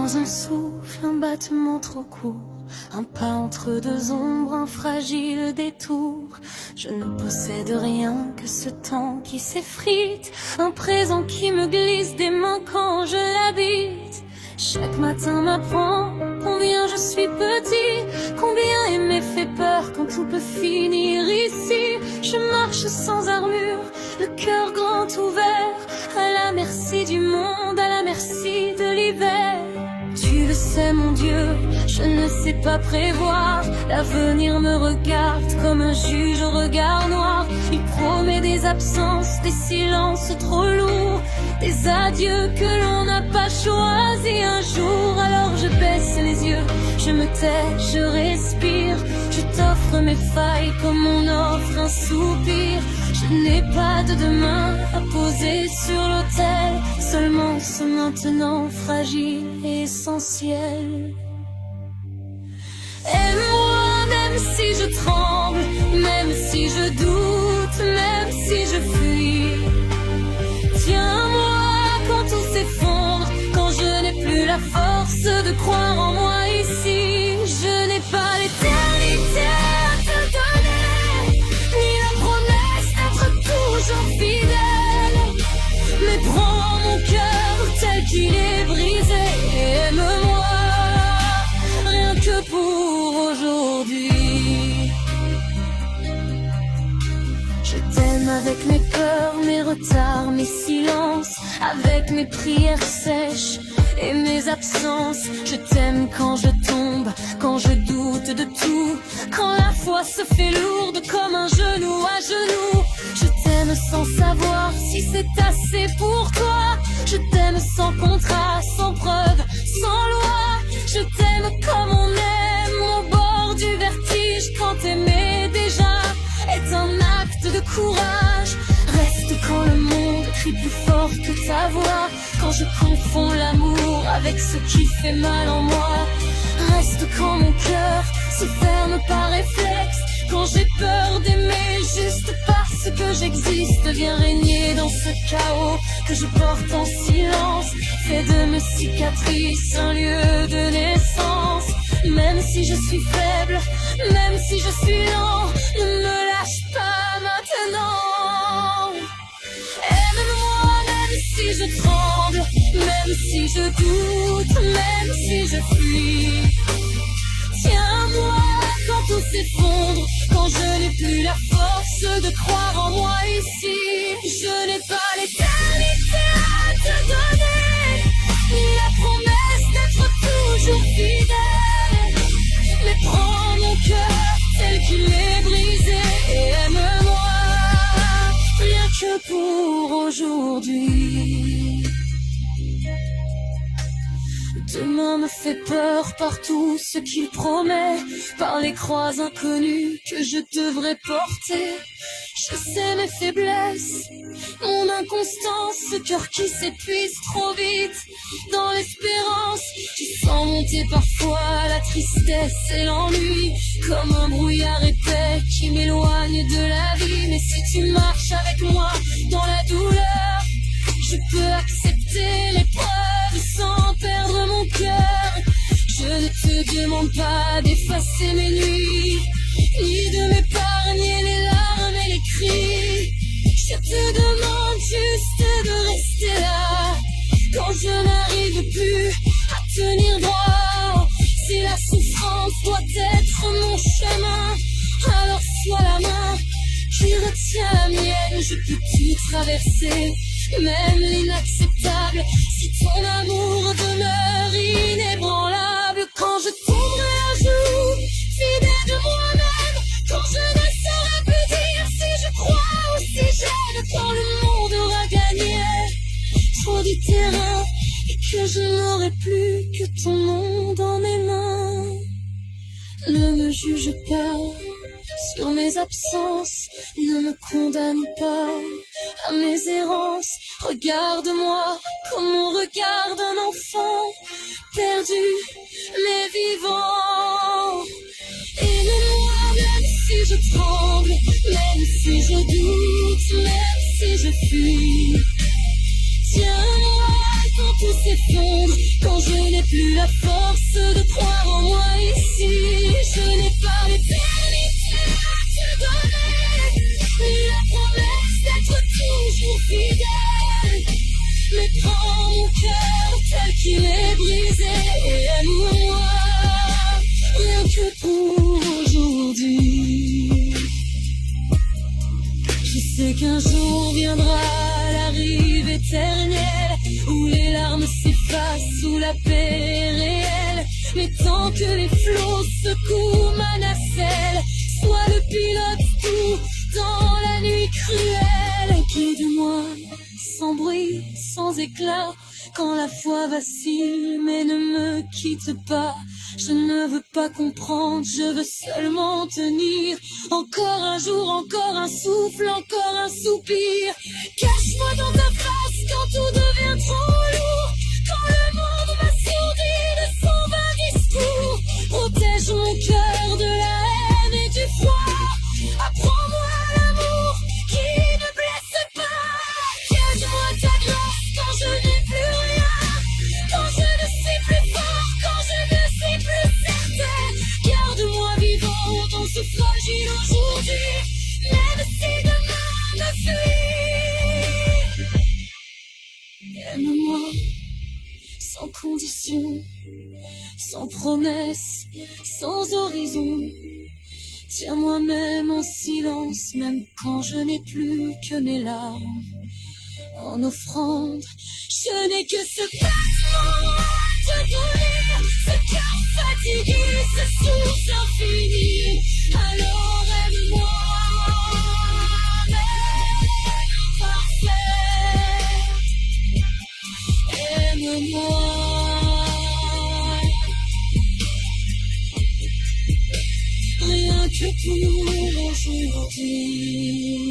Dans un souffle, un battement trop court, un pas entre deux ombres, un fragile détour. Je ne possède rien que ce temps qui s'effrite, un présent qui me glisse des mains quand je l'habite. Chaque matin m'apprend combien je suis petit, combien aimer fait peur quand tout peut finir ici. Je marche sans armure, le cœur grand ouvert, à la merci du monde, à la merci de l'hiver. Tu le sais mon Dieu, je ne sais pas prévoir. L'avenir me regarde comme un juge au regard noir. Il promet des absences, des silences trop lourds, des adieux que l'on n'a pas choisis un jour. Alors je baisse les yeux, je me tais, je respire. Je t'offre mes failles comme on offre un soupir. Je n'ai pas de demain à poser sur l'autel, seulement ce maintenant fragile et essentiel. Aime-moi même si je tremble, même si je doute, même si je fuis. Tiens-moi quand tout s'effondre, quand je n'ai plus la force de croire en moi ici. Je n'ai pas l'éternité à te donner, ni la promesse d'être toujours fidèle. Mais prends mon cœur tel qu'il est brisé et aime-moi, rien que pour aujourd'hui. Je t'aime avec mes peurs, mes retards, mes silences, avec mes prières sèches et mes absences. Je t'aime quand je tombe, quand je doute de tout, quand la foi se fait lourde comme un genou à genoux. Je t'aime sans savoir si c'est assez pour toi. Je t'aime sans contrat, sans preuve, sans loi. Je t'aime comme on aime au bord du vertige, quand aimer déjà est un acte de courage. Reste quand le monde crie plus fort que ta voix, quand je confonds l'amour avec ce qui fait mal en moi. Reste quand mon cœur se ferme par réflexe, quand j'ai peur d'aimer juste parce que j'existe. Viens régner dans ce chaos que je porte en silence. Fais de mes cicatrices un lieu de naissance. Même si je suis faible, même si je suis lent, ne me lâche pas maintenant. Aime-moi même si je tremble, même si je doute, même si je fuis. Tiens-moi quand tout s'effondre, quand je n'ai plus la force de croire en moi ici. Je n'ai pas l'éternité à te donner, ni la promesse d'être toujours fidèle. Mais prends mon cœur tel qu'il est brisé et aime-moi, rien que pour aujourd'hui. Demain me fait peur par tout ce qu'il promet, par les croix inconnues que je devrais porter. Je sais mes faiblesses, mon inconstance, ce cœur qui s'épuise trop vite. Dans l'espérance, tu sens monter parfois la tristesse et l'ennui, comme un brouillard épais qui m'éloigne de la vie. Mais si tu marches avec moi dans la douleur, je peux accepter l'épreuve sans perdre mon cœur. Je ne te demande pas d'effacer mes nuits, ni de m'épargner les larmes et les cris. Je te demande juste de rester là, quand je n'arrive plus à tenir droit. Si la souffrance doit être mon chemin, alors sois la main qui retient la mienne. Je peux tout traverser, même l'inacceptable, si ton amour demeure inébranlable. Quand je tomberai un jour, fidèle de moi-même, quand je ne saurais plus dire si je crois ou si j'aime, quand le monde aura gagné trop du terrain et que je n'aurai plus que ton nom dans mes mains. Ne me juge pas sur mes absences, ne me condamne pas à mes errances. Regarde-moi comme on regarde un enfant perdu mais vivant. Aime-moi même si je tremble, même si je doute, même si je fuis. Tiens-moi quand tout s'effondre, quand je n'ai plus la force de croire en moi ici. Je n'ai pas l'éternité à te donner, ni la promesse d'être toujours fidèle. Mais prends mon cœur tel qu'il est brisé et aime-moi, rien que pour aujourd'hui. Je sais qu'un jour viendra la rive éternelle où les larmes s'effacent, où la paix est réelle. Mais tant que les flots secouent ma nacelle, sois le pilote tout dans la nuit cruelle. Guide-moi sans bruit, sans éclat, quand la foi vacille, mais ne me quitte pas. Je ne veux pas comprendre, je veux seulement tenir. Encore un jour, encore un souffle, encore un soupir. Cache-moi dans ta face quand tout devient trop lourd, quand le monde m'assourdit de son vain discours. Protège mon cœur de la haine et du froid. Apprends-moi l'amour qui ne blesse pas. Cache-moi ta grâce quand je n'ai plus rien, quand je ne suis plus fort, quand je ne suis plus certaine. Garde-moi vivant dans ce fragile aujourd'hui, même si demain me fuit. Aime-moi sans condition, sans promesse, sans horizon. Tiens-moi même en silence, même quand je n'ai plus que mes larmes. En offrande, je n'ai que ce battement à te donner, ce cœur fatigué, ce souffle infini. Alors aime-moi, même parfait. Aime-moi. Rien que pour aujourd'hui.